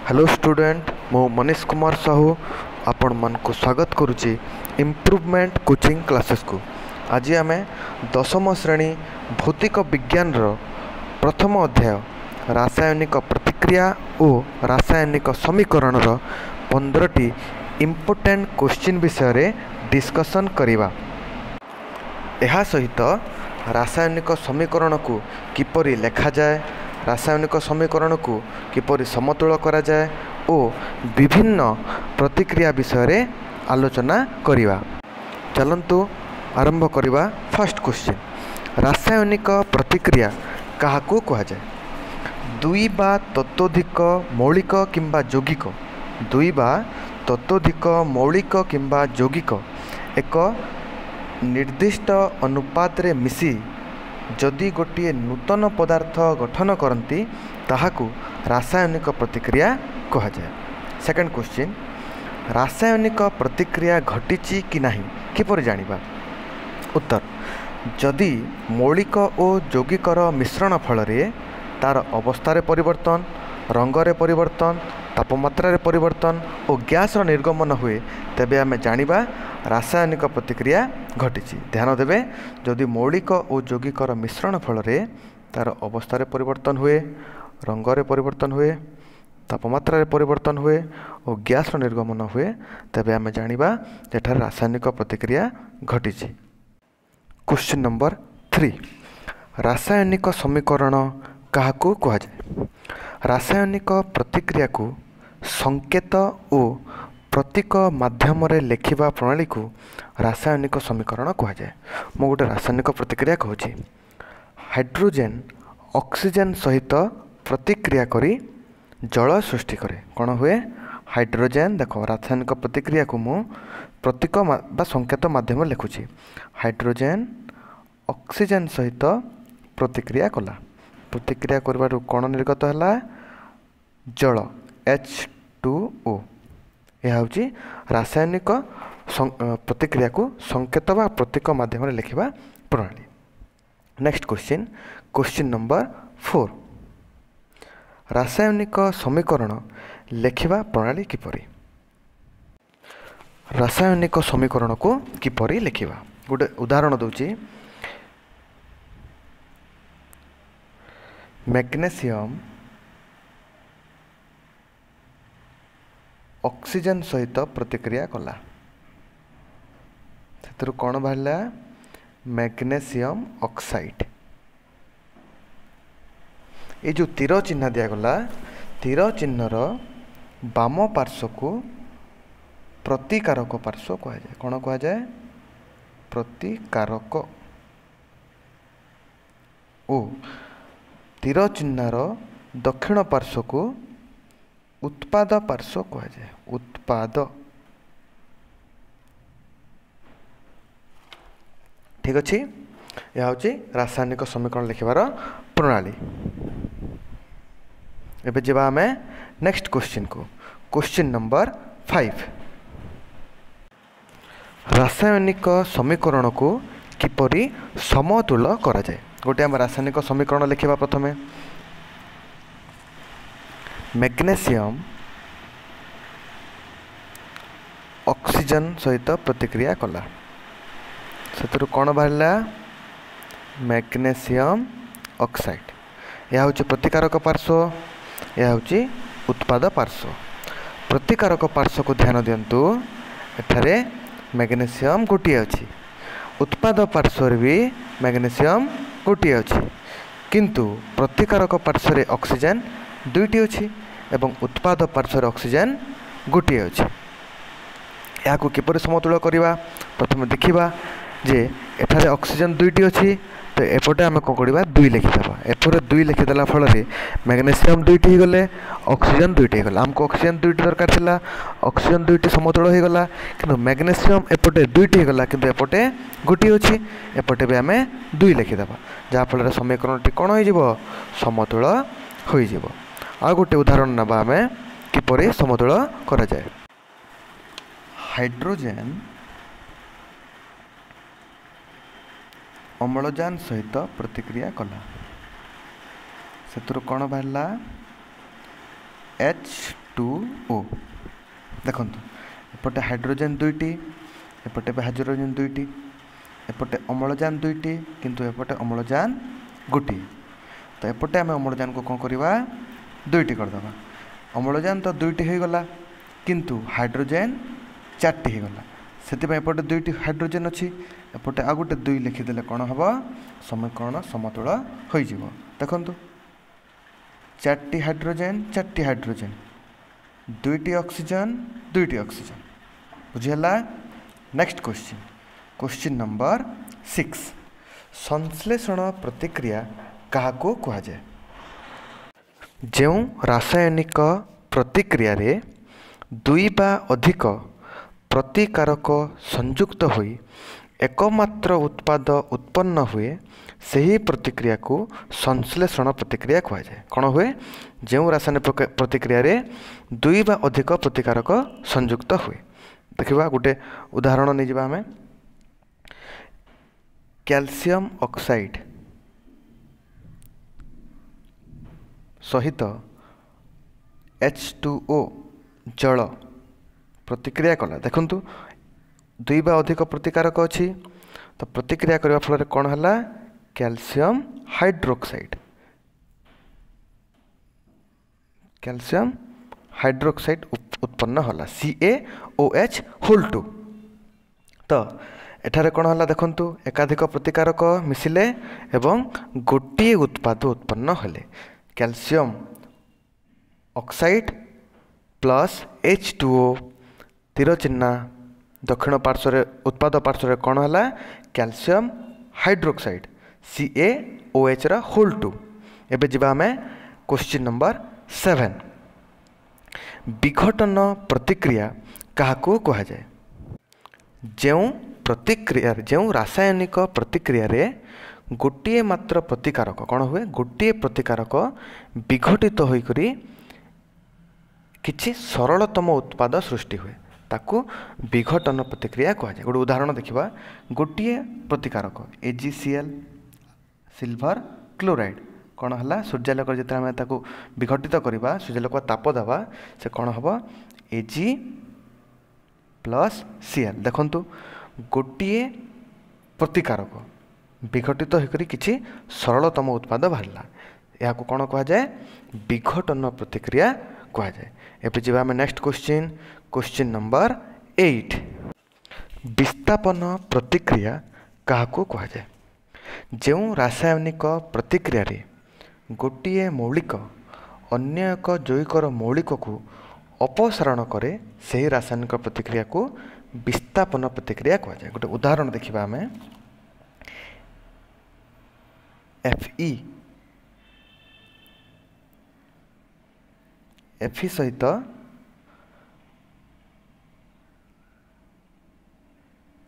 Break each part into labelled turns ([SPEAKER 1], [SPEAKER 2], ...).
[SPEAKER 1] Hello student मु मनीष कुमार साहू आपण मन को स्वागत करुच्ची इम्प्रूवमेंट कोचिंग क्लासेस को। आज आम दशम श्रेणी भौतिक विज्ञान प्रथम अध्याय रासायनिक प्रतिक्रिया और रासायनिक समीकरण 15टी इम्पोर्टेंट क्वेश्चन विषय डिस्कसन करिवा। यह सहित रासायनिक समीकरण को किपरि लेखा जाए, रासायनिक समीकरण को किपरि समतुल करा जाए और विभिन्न प्रतिक्रिया विषय आलोचना करिवा। चलंतु आरंभ करिवा। फर्स्ट क्वेश्चन, रासायनिक प्रतिक्रिया काहाकू कहा जाए? दुई बा ततोधिक मौलिक किंबा यौगिक, दुई बा ततोधिक मौलिक किंबा यौगिक एक निर्दिष्ट अनुपात रे मिसी जदि गोटे नूतन पदार्थ गठन करती ताहाकू रासायनिक प्रतिक्रिया कहा जाए। सेकंड क्वेश्चन, रासायनिक प्रतिक्रिया घटिची कि नहीं किपर जानिबा? उत्तर, जदि मौलिक और यौगिकर मिश्रण फल तार अवस्था परिवर्तन, रंगरे परिवर्तन, तापमात्रा परिवर्तन और गैस निर्गमन हुए तेबे आमे जानिबा रासायनिक प्रतिक्रिया घटी। ध्यान देवे, जदि मौलिक और यौगिकर मिश्रण फल तार अवस्था परिवर्तन हुए, रंगरे परिवर्तन हुए, तापमात्रा परिवर्तन हुए और गैस निर्गमन हुए तेबे आमे जानिबा जेठार रासायनिक प्रतिक्रिया घटी। क्वेश्चन नंबर 3, रासायनिक समीकरण काहाकू कहा जाए? रासायनिक प्रतिक्रिया को संकेत और प्रतीक माध्यम रे लेखिबा प्रणाली को रासायनिक समीकरण कहा जाए। मु गोटे रासायनिक प्रतिक्रिया कहूँ, हाइड्रोजेन ऑक्सीजन सहित प्रतिक्रिया करी जल सृष्टि करे। कौन हुए? हाइड्रोजेन, देखो रासायनिक प्रतिक्रिया को मु प्रतीक बा संकेत माध्यम लिखुची। हाइड्रोजेन ऑक्सीजन सहित प्रतिक्रिया कला, प्रतिक्रिया करबारु कौन निर्गत है? जल H2O। यह हूँ रासायनिक प्रतिक्रिया को संकेत बा प्रतीक माध्यम लिखा प्रणाली। नेक्स्ट क्वेश्चन, क्वेश्चन नंबर 4, रासायनिक समीकरण लिखा प्रणाली किपरि? रासायनिक समीकरण को किपरि लिखा? गोटे उदाहरण दूची, मैग्नेशियम ऑक्सीजन सहित प्रतिक्रिया कला, से कौन बाहर? Magnesium oxide. ये जो तीर चिन्ह दिगला, तीर चिन्हर बाम पार्श्व को प्रतिकारक पार्श्व कह जाए। कौन कह जाए? प्रतिकारक। ओ तीर चिन्हर दक्षिण पार्श्व को उत्पाद पार्श्व कह जाए। उत्पाद, ठीक अच्छे। यह हूँ रासायनिक समीकरण लिखबार प्रणाली। एबे जब आम नेक्स्ट क्वेश्चन को, क्वेश्चन नंबर 5, रासायनिक समीकरण को किपरि समतुल करा जाए? गोटे आम रासायनिक समीकरण लिखा। प्रथमे मैग्नेशियम ऑक्सीजन सहित प्रतिक्रिया कला, से कौन बाहर? Magnesium oxide. यह हूँ प्रतिकारक पार्श्व, यह हूँ उत्पाद पार्श्व। प्रतिकारक पार्श्व को ध्यान दिंतु, एठारे मैग्नेशियम गोटे अच्छी, उत्पाद पार्श्व भी मैग्नेशियम गोटे अच्छी, किंतु प्रतिकारक पार्श्व ऑक्सीजन दुईटी अच्छी एवं उत्पाद पार्श्व ऑक्सीजन गोटे अच्छी। या किपर समतुल करवा? प्रथम देखा जे एठारे ऑक्सीजन दुईटी अच्छी, तो एपटे आम कौन करवा? 2 लिखिदेवा। एपटे 2 लिखिदेला फल मैग्नेशियम दुईटी हो गले, ऑक्सीजन दुईटी हो गला। आमको ऑक्सीजन दुईटी दरकार थिला, ऑक्सीजन दुईटी समतुल हो गला, किंतु मैग्नेशियम एपटे दुईटी हो गला, किंतु एपटे गोटी अच्छी, एपटे भी आम 2 लिखिदेवा, जहाँफल समीकरणटी कौन हो? समतुल हो। आ गोटे उदाहरण नवा आम किपरि समतुल करा जाए। हाइड्रोजेन अम्लजान सहित प्रतिक्रिया कला, से कौन बाहर? H2 H2O देखो एपटे हाइड्रोजेन दुईटी एपटे हाइड्रोजेन दुईटी एपटे अम्लजान दुईटी किंतु एपटे अम्लजान गोटे तो एपटे आम अम्लजान को कौन करवा दुईटी करदे अम्लजान तो दुईटी हो गला किंतु हाइड्रोजेन चारटी हो गला से एपटे दुईटी हाइड्रोजेन अच्छी एपटे आ गोटे दुई लिखिदेले कौन हम समीकरण समतुल हो देखु चारटी हाइड्रोजेन दुईटी ऑक्सीजन बुझीगला। नेक्स्ट क्वेश्चन नंबर 6 संश्लेषण प्रतिक्रिया क्या कहुए जो रासायनिक प्रतिक्रिया रे दुई बा अधिक प्रतिकारक संयुक्त होई एकमात्र उत्पाद उत्पन्न हुए सही प्रतिक्रिया को संश्लेषण प्रतिक्रिया कहुए कौन हुए जो रासायनिक प्रतिक्रिया रे दुई बा अधिक प्रतिकारक संयुक्त हुए देखा गोटे उदाहरण नहीं जावा आम कैल्शियम ऑक्साइड सहित H2O जल प्रतिक्रिया कला देखंतु दुई बा अधिक प्रतिकारक अच्छी तो प्रतिक्रिया करने फल कौन है कैल्शियम हाइड्रोक्साइड उत्पन्न होला CaOH होल 2 तो एठारे कौन है देखंतु एकाधिक प्रतिकारक मिसिले एवं गोटे उत्पाद उत्पन्न हेले कैल्शियम ऑक्साइड प्लस H2O तीर चिन्ह दक्षिण पार्श्व उत्पाद पार्श्व कौन है कैल्शियम हाइड्रोक्साइड CaOH होल 2 एबे जिबा हमें क्वेश्चन नंबर 7 विघटन प्रतिक्रिया क्या कहुए जो रासायनिक प्रतिक्रिया रे गोटे मात्र प्रतिकारक कौन हुए गोटे प्रतिकारक विघटित होइकरी किछि सरलतम उत्पाद सृष्टि हुए ताकू विघटन प्रतिक्रिया कहुए गोटे उदाहरण देखा गोटे प्रतिकारक AgCl सिल्वर क्लोराइड कौन है सूर्यालोक जो आम विघटित करवा सूर्यालोक ताप देवा से कौन हम Ag+Cl देखंतु गोटे प्रतिकारक विघटित होकर किसी सरलतम उत्पाद बाहरला यह कौन कहुए विघटन प्रतिक्रिया कहुए। एवं जी आम नेक्स्ट क्वेश्चन नंबर 8 विस्थापन प्रतिक्रिया क्या कहुए जो रासायनिक प्रतिक्रिया रे गोटे मौलिक अन्य एक जैविकर मौलिक को अपसारण करे से रासायनिक प्रतिक्रिया को विस्थापन प्रतिक्रिया कहुए गोटे उदाहरण देखा आम Fe सहित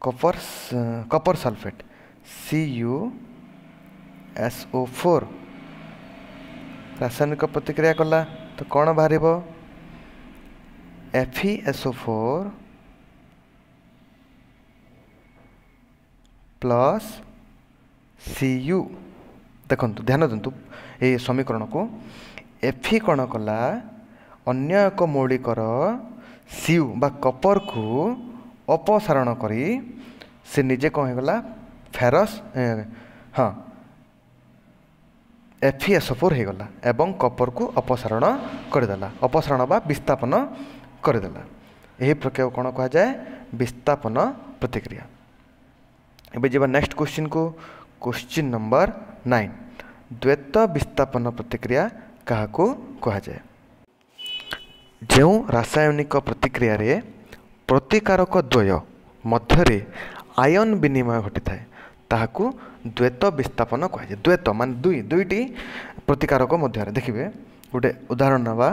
[SPEAKER 1] कपर सल्फेट CuSO4 रासायनिक प्रतिक्रिया कला तो कौन बाहर FeSO4 प्लस Cu देखु ध्यान दिंतु ये समीकरण को Fe कौन कला अन्य एक मौलिकर Cu बा कपर को अपसारण करी से निजे कौन होगा फेरस हाँ FeSO4 हो गला एवं कपर को अपसारण करदेला अपसारण बा विस्थापन करदेला यही प्रक्रिया कौन कहुए विस्थापन प्रतिक्रिया। एबे जब नेक्स्ट क्वेश्चन को क्वेश्चन नंबर 9 द्वैत विस्थापन प्रतिक्रिया क्या कहुए जो रासायनिक प्रतिक्रिया रे प्रतिकारक द्वय मध्य आयन विनिमय घटी थाए ताहाकू द्वैत विस्थापन कहुए द्वैत मान दुईटी प्रतिकारक मध्य देखिए गोटे उदाहरण नवा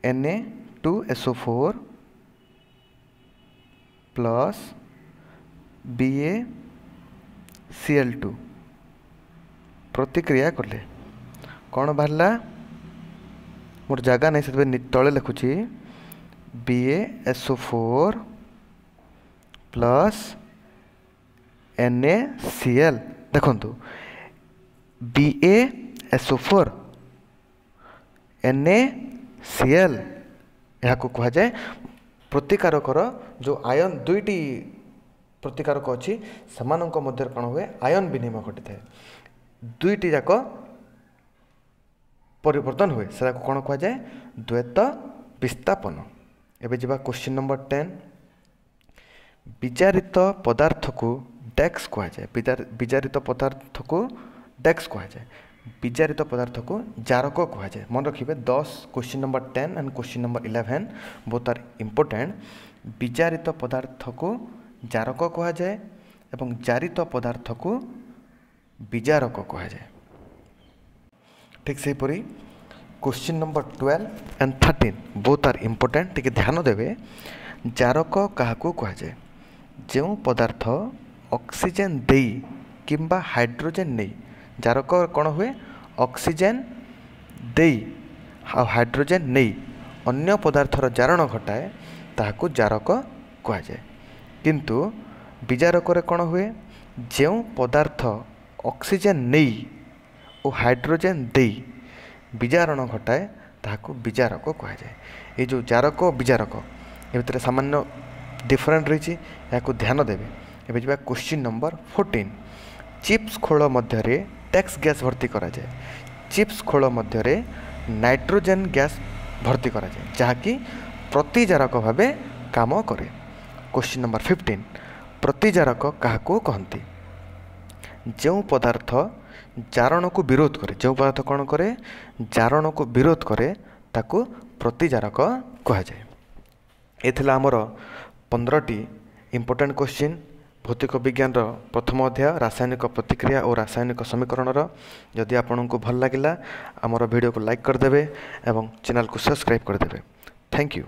[SPEAKER 1] Na2SO4 प्लस BaCl2 प्रतिक्रिया कले कौन बाहरला मोर जगह नहीं से तले लिखुची BaSO4 प्लस NaCl देखंतु BaSO4 NaCl यहाँ को कहा जाए प्रतिकारकर जो आयन दुईटी प्रतिकारक अच्छी सेमानक मध्य कौन हुए आयन विनिमय घटी थाए दुईटी जाक परिवर्तन हुए से कौन कह जाए द्वैत विस्थापन। एबे जिबा क्वेश्चन नंबर 10 विजारित पदार्थ को डेक्स कह जाए विजारित पदार्थ को डेक्स कह जाए विजारित पदार्थ को जारक कह जाए। मन रखिए 10 question number 10 and question number 11 both are important. विजारित पदार्थ को जारक कह जाए एवं जारित पदार्थ को विजारक कह जाए। ठीक से परी question number 12 and 13 both are important. टिके ध्यान देवे जारक क्या कह जाए जो पदार्थ ऑक्सीजन दे किंबा हाइड्रोजन नहीं जारक कौन हुए ऑक्सीजन दे हाइड्रोजन नहीं अन्य पदार्थर जारण घटाए ताहाकू जारक कह जाए। किंतु विजारक कौन हुए जो पदार्थ ऑक्सीजन नहीं और हाइड्रोजन दे विजारण घटाए ताहाकू विजारक कह जाए। ये जो जारक और विजारक ए भितर सामान्य डिफरेंट रही या ध्यान देवे। एबे जा क्वेश्चन नंबर 14 चिप्स खोल मध्य टैक्स गैस भर्ती करा जाए चिप्स खोल मध्य नाइट्रोजन गैस भर्ती करा जाए जहाँकि प्रतिजारक भाव काम करे। क्वेश्चन नंबर 15 प्रतिजारक क्या कहती जो पदार्थ जारण को विरोध करे जो पदार्थ कौन करे जारण को विरोध करे ताकू प्रतिजारक कह जाए। ये आमर 15टी इम्पोर्टेंट क्वेश्चन भौतिक विज्ञान प्रथम अध्याय रासायनिक प्रतिक्रिया और रासायनिक समीकरण। जदि आपन को भल लगिला आमर वीडियो को लाइक करदेवे एवं चैनल को सब्सक्राइब करदेवे। Thank you.